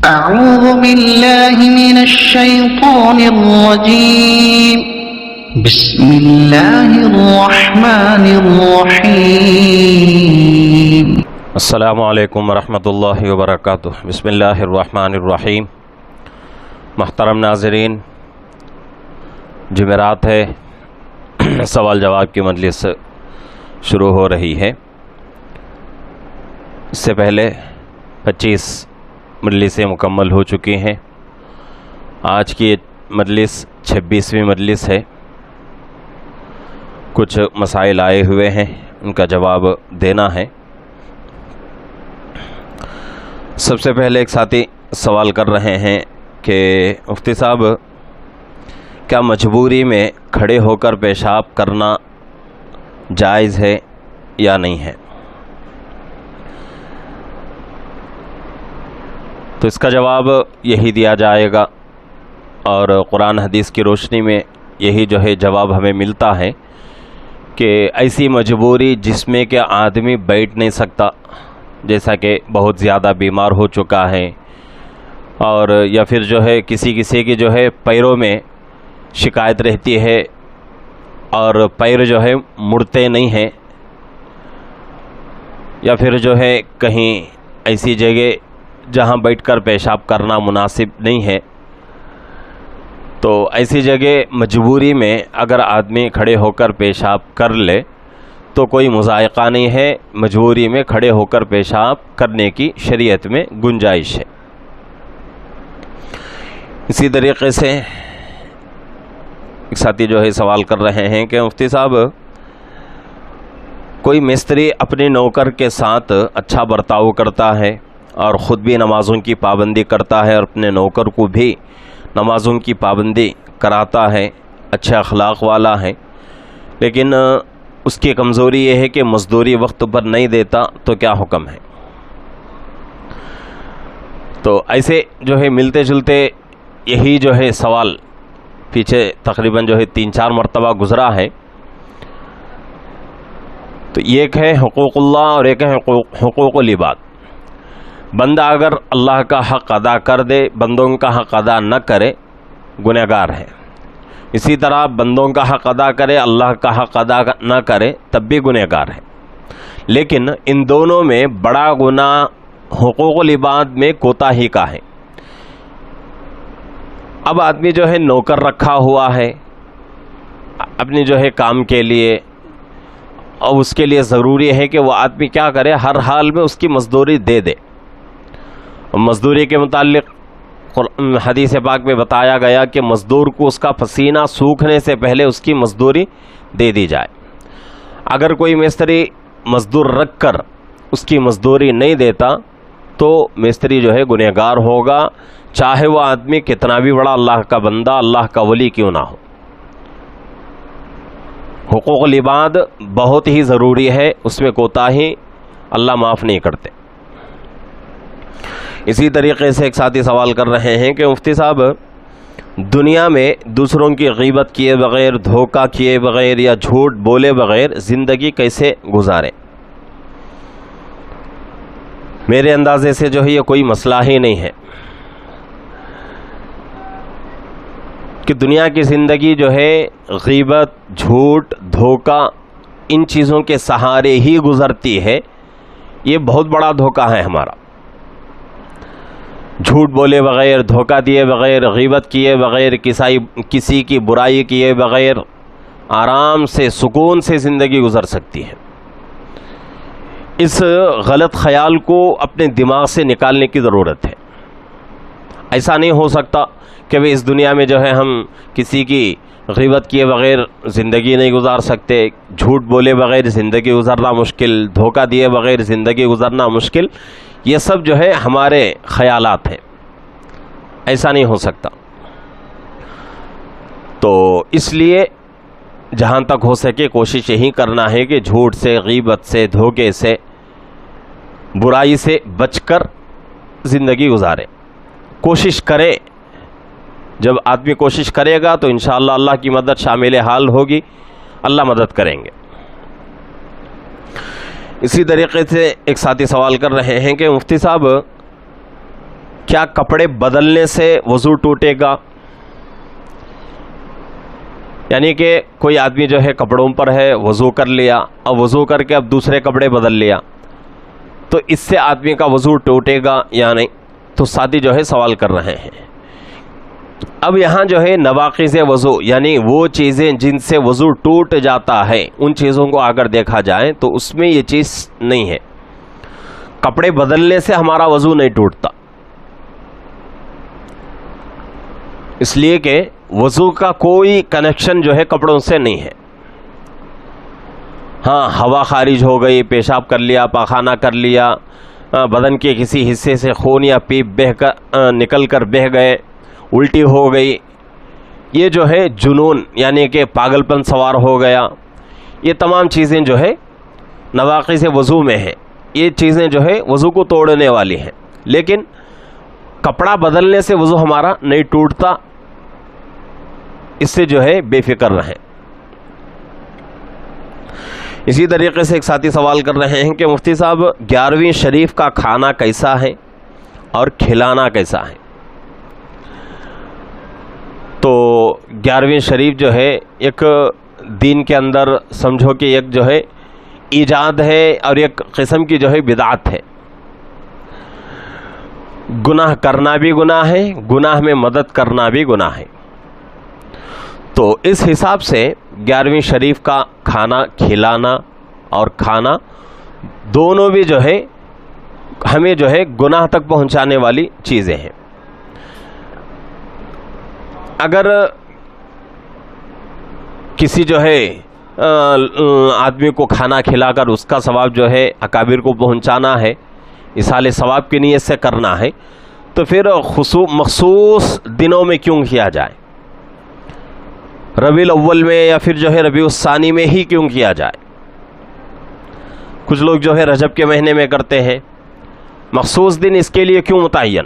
أعوذ بالله من الشيطان الرجيم بسم الله الرحمن الرحيم السلام علیکم ورحمۃ اللہ وبرکاتہ۔ بسم اللہ الرحمن الرحیم۔ محترم ناظرین، جمعرات ہے، سوال جواب کی مجلس شروع ہو رہی ہے۔ اس سے پہلے 25 مجلسیں مکمل ہو چکی ہیں۔ آج کی مجلس 26ویں مجلس ہے۔ کچھ مسائل آئے ہوئے ہیں، ان کا جواب دینا ہے۔ سب سے پہلے ایک ساتھی سوال کر رہے ہیں کہ مفتی صاحب، کیا مجبوری میں کھڑے ہو کر پیشاب کرنا جائز ہے یا نہیں ہے؟ تو اس کا جواب یہی دیا جائے گا، اور قرآن حدیث کی روشنی میں یہی جو ہے جواب ہمیں ملتا ہے کہ ایسی مجبوری جس میں کہ آدمی بیٹھ نہیں سکتا، جیسا کہ بہت زیادہ بیمار ہو چکا ہے، اور یا پھر جو ہے کسی کی جو ہے پیروں میں شکایت رہتی ہے اور پیر جو ہے مڑتے نہیں ہیں، یا پھر جو ہے کہیں ایسی جگہ جہاں بیٹھ کر پیشاب کرنا مناسب نہیں ہے، تو ایسی جگہ مجبوری میں اگر آدمی کھڑے ہو کر پیشاب کر لے تو کوئی مضائقہ نہیں ہے۔ مجبوری میں کھڑے ہو کر پیشاب کرنے کی شریعت میں گنجائش ہے۔ اسی طریقے سے ایک ساتھی جو ہے سوال کر رہے ہیں کہ مفتی صاحب، کوئی مستری اپنے نوکر کے ساتھ اچھا برتاؤ کرتا ہے اور خود بھی نمازوں کی پابندی کرتا ہے اور اپنے نوکر کو بھی نمازوں کی پابندی کراتا ہے، اچھے اخلاق والا ہے، لیکن اس کی کمزوری یہ ہے کہ مزدوری وقت پر نہیں دیتا، تو کیا حکم ہے؟ تو ایسے جو ہے ملتے جلتے یہی جو ہے سوال پیچھے تقریباً جو ہے 3-4 مرتبہ گزرا ہے۔ تو ایک ہے حقوق اللہ اور ایک ہے حقوق العباد۔ بندہ اگر اللہ کا حق ادا کر دے، بندوں کا حق ادا نہ کرے، گنہگار ہے۔ اسی طرح بندوں کا حق ادا کرے، اللہ کا حق ادا نہ کرے، تب بھی گنہگار ہے۔ لیکن ان دونوں میں بڑا گناہ حقوق العباد میں کوتاہی کا ہے۔ اب آدمی جو ہے نوکر رکھا ہوا ہے اپنی جو ہے کام کے لیے، اور اس کے لیے ضروری ہے کہ وہ آدمی کیا کرے، ہر حال میں اس کی مزدوری دے دے۔ مزدوری کے متعلق حدیث پاک میں بتایا گیا کہ مزدور کو اس کا پسینہ سوکھنے سے پہلے اس کی مزدوری دے دی جائے۔ اگر کوئی مستری مزدور رکھ کر اس کی مزدوری نہیں دیتا تو مستری جو ہے گنہگار ہوگا، چاہے وہ آدمی کتنا بھی بڑا اللہ کا بندہ، اللہ کا ولی کیوں نہ ہو۔ حقوق العباد بہت ہی ضروری ہے، اس میں کوتاہی اللہ معاف نہیں کرتے۔ اسی طریقے سے ایک ساتھی سوال کر رہے ہیں کہ مفتی صاحب، دنیا میں دوسروں کی غیبت کیے بغیر، دھوکہ کیے بغیر یا جھوٹ بولے بغیر زندگی کیسے گزاریں؟ میرے اندازے سے جو ہے یہ کوئی مسئلہ ہی نہیں ہے کہ دنیا کی زندگی جو ہے غیبت، جھوٹ، دھوکہ، ان چیزوں کے سہارے ہی گزرتی ہے۔ یہ بہت بڑا دھوکہ ہے ہمارا۔ جھوٹ بولے بغیر، دھوکہ دیے بغیر، غیبت کیے بغیر، کسی کی برائی کیے بغیر آرام سے سکون سے زندگی گزر سکتی ہے۔ اس غلط خیال کو اپنے دماغ سے نکالنے کی ضرورت ہے۔ ایسا نہیں ہو سکتا کہ اس دنیا میں جو ہے ہم کسی کی غیبت کیے بغیر زندگی نہیں گزار سکتے، جھوٹ بولے بغیر زندگی گزارنا مشکل، دھوکہ دیے بغیر زندگی گزارنا مشکل۔ یہ سب جو ہے ہمارے خیالات ہیں، ایسا نہیں ہو سکتا۔ تو اس لیے جہاں تک ہو سکے کوشش یہی کرنا ہے کہ جھوٹ سے، غیبت سے، دھوکے سے، برائی سے بچ کر زندگی گزارے، کوشش کرے۔ جب آدمی کوشش کرے گا تو انشاءاللہ اللہ کی مدد شامل حال ہوگی، اللہ مدد کریں گے۔ اسی طریقے سے ایک ساتھی سوال کر رہے ہیں کہ مفتی صاحب، کیا کپڑے بدلنے سے وضو ٹوٹے گا؟ یعنی کہ کوئی آدمی جو ہے کپڑوں پر ہے، وضو کر لیا، اب وضو کر کے اب دوسرے کپڑے بدل لیا، تو اس سے آدمی کا وضو ٹوٹے گا یا نہیں؟ تو ساتھی جو ہے سوال کر رہے ہیں۔ اب یہاں جو ہے نواقض وضو یعنی وہ چیزیں جن سے وضو ٹوٹ جاتا ہے، ان چیزوں کو اگر دیکھا جائے تو اس میں یہ چیز نہیں ہے۔ کپڑے بدلنے سے ہمارا وضو نہیں ٹوٹتا، اس لیے کہ وضو کا کوئی کنیکشن جو ہے کپڑوں سے نہیں ہے۔ ہاں، ہوا خارج ہو گئی، پیشاب کر لیا، پاخانہ کر لیا، بدن کے کسی حصے سے خون یا پیپ نکل کر بہہ گئے، الٹی ہو گئی، یہ جو ہے جنون یعنی کہ پاگل پن سوار ہو گیا، یہ تمام چیزیں جو ہے نواقض وضو میں ہیں، یہ چیزیں جو ہے وضو کو توڑنے والی ہیں۔ لیکن کپڑا بدلنے سے وضو ہمارا نہیں ٹوٹتا، اس سے جو ہے بے فکر رہیں۔ اسی طریقے سے ایک ساتھی سوال کر رہے ہیں کہ مفتی صاحب 11ویں شریف کا کھانا کیسا ہے اور کھلانا کیسا ہے؟ تو 11ویں شریف جو ہے ایک دین کے اندر سمجھو کہ ایک جو ہے ایجاد ہے اور ایک قسم کی جو ہے بدعت ہے۔ گناہ کرنا بھی گناہ ہے، گناہ میں مدد کرنا بھی گناہ ہے۔ تو اس حساب سے 11ویں شریف کا کھانا کھلانا اور کھانا دونوں بھی جو ہے ہمیں جو ہے گناہ تک پہنچانے والی چیزیں ہیں۔ اگر کسی جو ہے آدمی کو کھانا کھلا کر اس کا ثواب جو ہے اکابر کو پہنچانا ہے، اصال ثواب کی نیت سے کرنا ہے، تو پھر مخصوص دنوں میں کیوں کیا جائے؟ ربیع الاول میں یا پھر جو ہے ربیع الثانی میں ہی کیوں کیا جائے؟ کچھ لوگ جو ہے رجب کے مہینے میں کرتے ہیں، مخصوص دن اس کے لیے کیوں متعین؟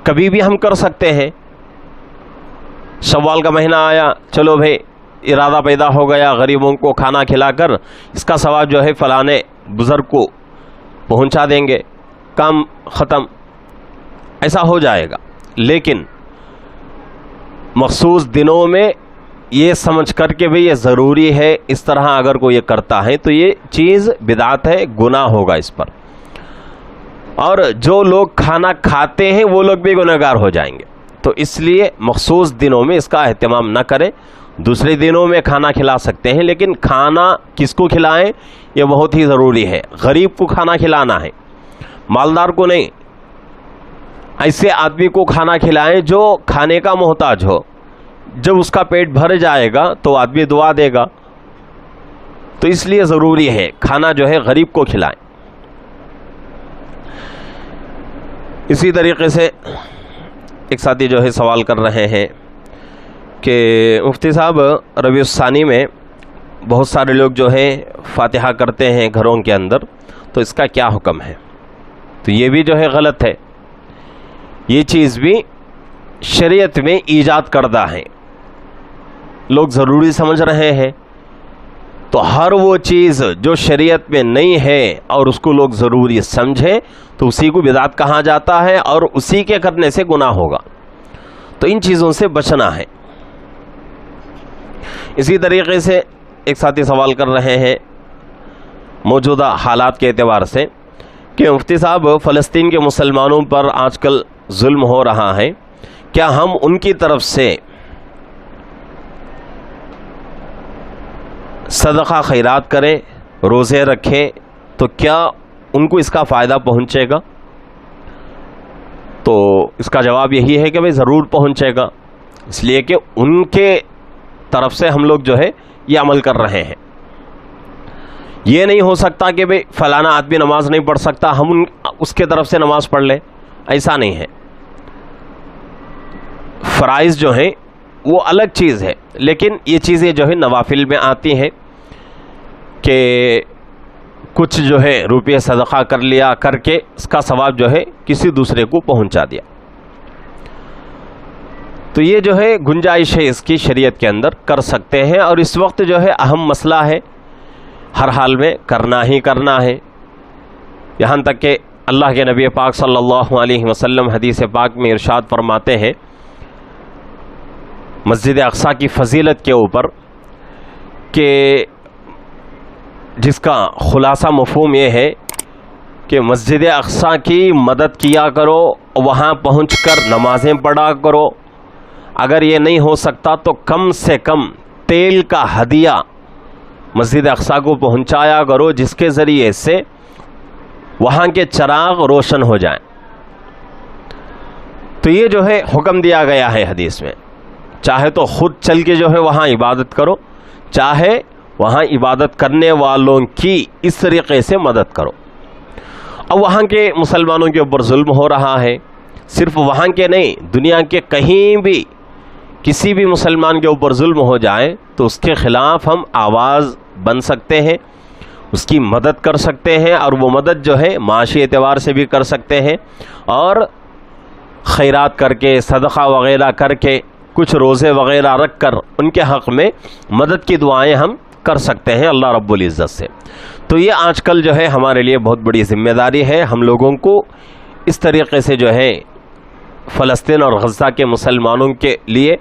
کبھی بھی ہم کر سکتے ہیں۔ شوال کا مہینہ آیا، چلو بھائی ارادہ پیدا ہو گیا غریبوں کو کھانا کھلا کر اس کا ثواب جو ہے فلانے بزرگ کو پہنچا دیں گے، کام ختم، ایسا ہو جائے گا۔ لیکن مخصوص دنوں میں یہ سمجھ کر کے بھی یہ ضروری ہے، اس طرح اگر کوئی یہ کرتا ہے تو یہ چیز بدعت ہے، گناہ ہوگا اس پر، اور جو لوگ کھانا کھاتے ہیں وہ لوگ بھی گنہگار ہو جائیں گے۔ تو اس لیے مخصوص دنوں میں اس کا اہتمام نہ کریں، دوسرے دنوں میں کھانا کھلا سکتے ہیں، لیکن کھانا کس کو کھلائیں یہ بہت ہی ضروری ہے۔ غریب کو کھانا کھلانا ہے، مالدار کو نہیں۔ ایسے آدمی کو کھانا کھلائیں جو کھانے کا محتاج ہو، جب اس کا پیٹ بھر جائے گا تو آدمی دعا دے گا، تو اس لیے ضروری ہے کھانا جو ہے غریب کو کھلائیں۔ اسی طریقے سے ایک ساتھی جو ہے سوال کر رہے ہیں کہ مفتی صاحب ربیع الثانی میں بہت سارے لوگ جو ہیں فاتحہ کرتے ہیں گھروں کے اندر، تو اس کا کیا حکم ہے؟ تو یہ بھی جو ہے غلط ہے، یہ چیز بھی شریعت میں ایجاد کردہ ہے، لوگ ضروری سمجھ رہے ہیں۔ تو ہر وہ چیز جو شریعت میں نہیں ہے اور اس کو لوگ ضروری سمجھیں تو اسی کو بدعت کہا جاتا ہے، اور اسی کے کرنے سے گناہ ہوگا۔ تو ان چیزوں سے بچنا ہے۔ اسی طریقے سے ایک ساتھی سوال کر رہے ہیں موجودہ حالات کے اعتبار سے کہ مفتی صاحب فلسطین کے مسلمانوں پر آج کل ظلم ہو رہا ہے، کیا ہم ان کی طرف سے صدقہ خیرات کریں، روزے رکھیں، تو کیا ان کو اس کا فائدہ پہنچے گا؟ تو اس کا جواب یہی ہے کہ بھائی ضرور پہنچے گا، اس لیے کہ ان کے طرف سے ہم لوگ جو ہے یہ عمل کر رہے ہیں۔ یہ نہیں ہو سکتا کہ بھائی فلانا آدمی نماز نہیں پڑھ سکتا ہم اس کے طرف سے نماز پڑھ لیں، ایسا نہیں ہے۔ فرائض جو ہیں وہ الگ چیز ہے، لیکن یہ چیزیں جو ہے نوافل میں آتی ہیں کہ کچھ جو ہے روپیہ صدقہ کر لیا، کر کے اس کا ثواب جو ہے کسی دوسرے کو پہنچا دیا، تو یہ جو ہے گنجائش ہے اس کی شریعت کے اندر، کر سکتے ہیں۔ اور اس وقت جو ہے اہم مسئلہ ہے، ہر حال میں کرنا ہی کرنا ہے، یہاں تک کہ اللہ کے نبی پاک صلی اللہ علیہ وسلم حدیث پاک میں ارشاد فرماتے ہیں مسجد اقصیٰ کی فضیلت کے اوپر کہ جس کا خلاصہ مفہوم یہ ہے کہ مسجد اقصیٰ کی مدد کیا کرو، وہاں پہنچ کر نمازیں پڑھا کرو، اگر یہ نہیں ہو سکتا تو کم سے کم تیل کا ہدیہ مسجد اقصیٰ کو پہنچایا کرو، جس کے ذریعے سے وہاں کے چراغ روشن ہو جائیں۔ تو یہ جو ہے حکم دیا گیا ہے حدیث میں، چاہے تو خود چل کے جو ہے وہاں عبادت کرو، چاہے وہاں عبادت کرنے والوں کی اس طریقے سے مدد کرو۔ اب وہاں کے مسلمانوں کے اوپر ظلم ہو رہا ہے، صرف وہاں کے نہیں، دنیا کے کہیں بھی کسی بھی مسلمان کے اوپر ظلم ہو جائے تو اس کے خلاف ہم آواز بن سکتے ہیں، اس کی مدد کر سکتے ہیں، اور وہ مدد جو ہے معاشی اعتبار سے بھی کر سکتے ہیں، اور خیرات کر کے، صدقہ وغیرہ کر کے، کچھ روزے وغیرہ رکھ کر ان کے حق میں مدد کی دعائیں ہم کر سکتے ہیں اللہ رب العزت سے۔ تو یہ آج کل جو ہے ہمارے لیے بہت بڑی ذمہ داری ہے، ہم لوگوں کو اس طریقے سے جو ہے فلسطین اور غزہ کے مسلمانوں کے لیے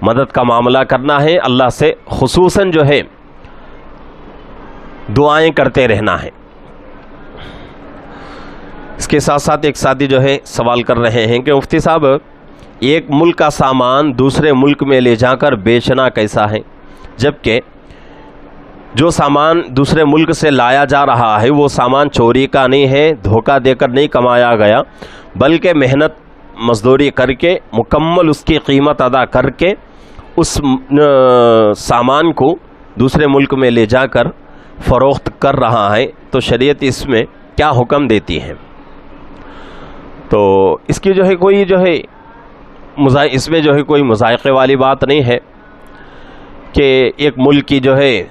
مدد کا معاملہ کرنا ہے، اللہ سے خصوصاً جو ہے دعائیں کرتے رہنا ہے۔ اس کے ساتھ ساتھ ایک ساتھی جو ہے سوال کر رہے ہیں کہ مفتی صاحب، ایک ملک کا سامان دوسرے ملک میں لے جا کر بیچنا کیسا ہے، جبکہ جو سامان دوسرے ملک سے لایا جا رہا ہے وہ سامان چوری کا نہیں ہے، دھوکہ دے کر نہیں کمایا گیا، بلکہ محنت مزدوری کر کے مکمل اس کی قیمت ادا کر کے اس سامان کو دوسرے ملک میں لے جا کر فروخت کر رہا ہے، تو شریعت اس میں کیا حکم دیتی ہے؟ تو اس کی جو ہے کوئی جو ہے اس میں جو ہے کوئی مذائقے والی بات نہیں ہے کہ ایک ملک کی جو ہے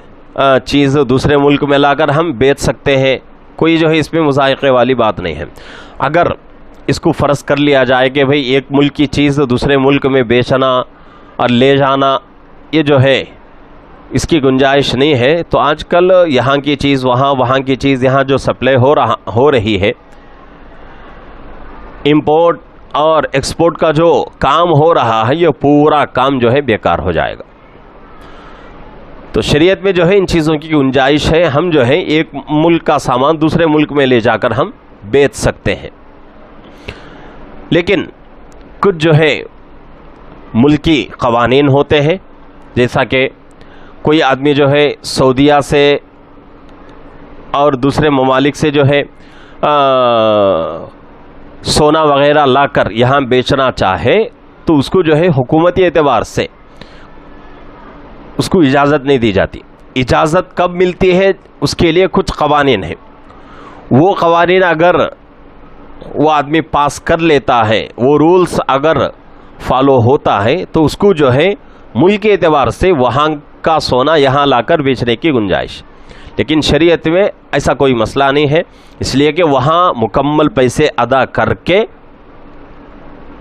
چیز دوسرے ملک میں لا کر ہم بیچ سکتے ہیں، کوئی جو ہے اس میں مذائقے والی بات نہیں ہے۔ اگر اس کو فرض کر لیا جائے کہ بھئی ایک ملک کی چیز دوسرے ملک میں بیچنا اور لے جانا، یہ جو ہے اس کی گنجائش نہیں ہے، تو آج کل یہاں کی چیز وہاں، وہاں کی چیز یہاں جو سپلائی ہو رہی ہے، امپورٹ اور ایکسپورٹ کا جو کام ہو رہا ہے، یہ پورا کام جو ہے بیکار ہو جائے گا۔ تو شریعت میں جو ہے ان چیزوں کی گنجائش ہے، ہم جو ہے ایک ملک کا سامان دوسرے ملک میں لے جا کر ہم بیچ سکتے ہیں، لیکن کچھ جو ہے ملکی قوانین ہوتے ہیں، جیسا کہ کوئی آدمی جو ہے سعودیہ سے اور دوسرے ممالک سے جو ہے سونا وغیرہ لا کر یہاں بیچنا چاہے تو اس کو جو ہے حکومتی اعتبار سے اس کو اجازت نہیں دی جاتی۔ اجازت کب ملتی ہے؟ اس کے لیے کچھ قوانین ہیں، وہ قوانین اگر وہ آدمی پاس کر لیتا ہے، وہ رولز اگر فالو ہوتا ہے، تو اس کو جو ہے ملک کے اعتبار سے وہاں کا سونا یہاں لا کر بیچنے کی گنجائش۔ لیکن شریعت میں ایسا کوئی مسئلہ نہیں ہے، اس لیے کہ وہاں مکمل پیسے ادا کر کے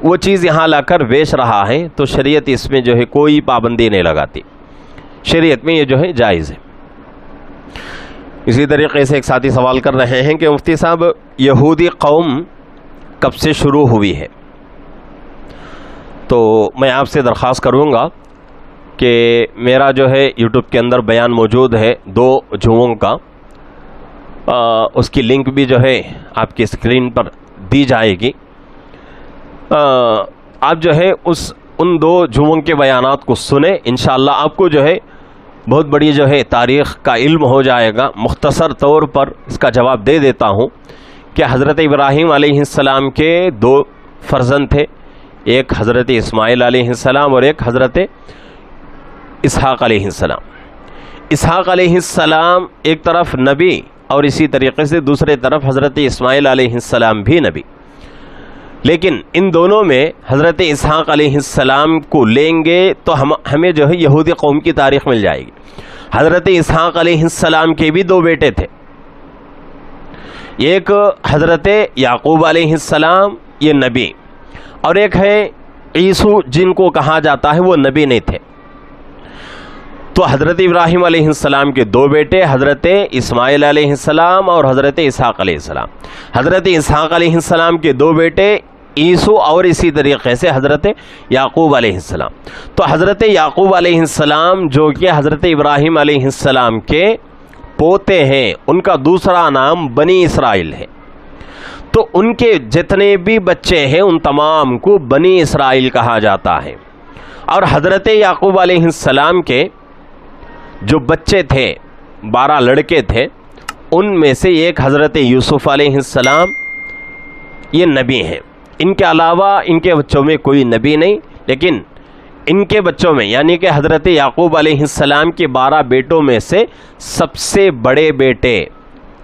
وہ چیز یہاں لا کر بیچ رہا ہے، تو شریعت اس میں جو ہے کوئی پابندی نہیں لگاتی، شریعت میں یہ جو ہے جائز ہے۔ اسی طریقے سے ایک ساتھی سوال کر رہے ہیں کہ مفتی صاحب، یہودی قوم کب سے شروع ہوئی ہے؟ تو میں آپ سے درخواست کروں گا کہ میرا جو ہے یوٹیوب کے اندر بیان موجود ہے 2 جمعوں کا، اس کی لنک بھی جو ہے آپ کی اسکرین پر دی جائے گی۔ آپ جو ہے ان 2 جمعوں کے بیانات کو سنیں، انشاءاللہ آپ کو جو ہے بہت بڑی جو ہے تاریخ کا علم ہو جائے گا۔ مختصر طور پر اس کا جواب دے دیتا ہوں کہ حضرت ابراہیم علیہ السلام کے 2 فرزند تھے، ایک حضرت اسماعیل علیہ السلام اور ایک حضرت اسحاق علیہ السلام۔ اسحاق علیہ السلام ایک طرف نبی اور اسی طریقے سے دوسرے طرف حضرت اسماعیل علیہ السلام بھی نبی، لیکن ان دونوں میں حضرت اسحاق علیہ السلام کو لیں گے تو ہمیں جو ہے یہودی قوم کی تاریخ مل جائے گی۔ حضرت اسحاق علیہ السلام کے بھی 2 بیٹے تھے، ایک حضرت یعقوب علیہ السلام، یہ نبی، اور ایک ہے عیسو جن کو کہا جاتا ہے، وہ نبی نہیں تھے۔ تو حضرت ابراہیم علیہ السلام کے دو بیٹے حضرت اسماعیل علیہ السلام اور حضرت اسحاق علیہ السلام. حضرت اسحاق علیہ السلام کے دو بیٹے عیسو اور اسی طریقے سے حضرت یعقوب علیہ السلام. تو حضرت یعقوب علیہ السلام جو کہ حضرت ابراہیم علیہ السلام کے پوتے ہیں، ان کا دوسرا نام بنی اسرائیل ہے. تو ان کے جتنے بھی بچے ہیں ان تمام کو بنی اسرائیل کہا جاتا ہے. اور حضرت یعقوب علیہ السلام کے جو بچے تھے 12 لڑکے تھے، ان میں سے ایک حضرت یوسف علیہ السلام یہ نبی ہیں. ان کے علاوہ ان کے بچوں میں کوئی نبی نہیں، لیکن ان کے بچوں میں یعنی کہ حضرت یعقوب علیہ السلام کے 12 بیٹوں میں سے سب سے بڑے بیٹے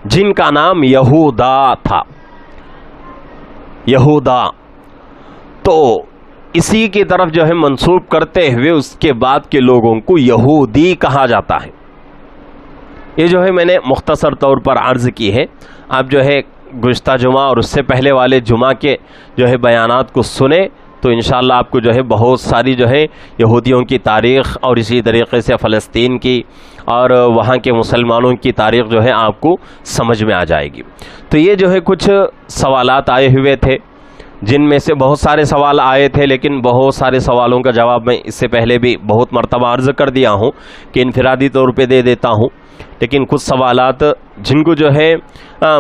جن کا نام یہودا تھا، یہودا، تو اسی کی طرف جو ہے منسوب کرتے ہوئے اس کے بعد کے لوگوں کو یہودی کہا جاتا ہے. یہ جو ہے میں نے مختصر طور پر عرض کی ہے. آپ جو ہے گزشتہ جمعہ اور اس سے پہلے والے جمعہ کے جو ہے بیانات کو سنیں تو انشاءاللہ آپ کو جو ہے بہت ساری جو ہے یہودیوں کی تاریخ اور اسی طریقے سے فلسطین کی اور وہاں کے مسلمانوں کی تاریخ جو ہے آپ کو سمجھ میں آ جائے گی. تو یہ جو ہے کچھ سوالات آئے ہوئے تھے، جن میں سے بہت سارے سوال آئے تھے، لیکن بہت سارے سوالوں کا جواب میں اس سے پہلے بھی بہت مرتبہ عرض کر دیا ہوں کہ انفرادی طور پہ دے دیتا ہوں. لیکن کچھ سوالات جن کو جو ہے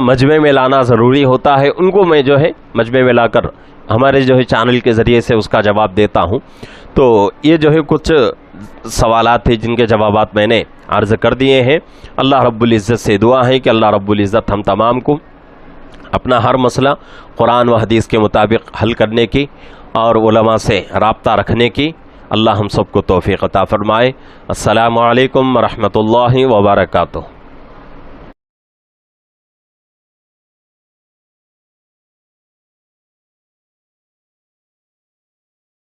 مجمع میں لانا ضروری ہوتا ہے، ان کو میں جو ہے مجمع میں لا کر ہمارے جو ہے چینل کے ذریعے سے اس کا جواب دیتا ہوں. تو یہ جو ہے کچھ سوالات تھے جن کے جوابات میں نے عرض کر دیے ہیں. اللہ رب العزت سے دعا ہے کہ اللہ رب العزت ہم تمام کو اپنا ہر مسئلہ قرآن و حدیث کے مطابق حل کرنے کی اور علماء سے رابطہ رکھنے کی اللہ ہم سب کو توفیق عطا فرمائے. السلام علیکم ورحمۃ اللہ وبرکاتہ.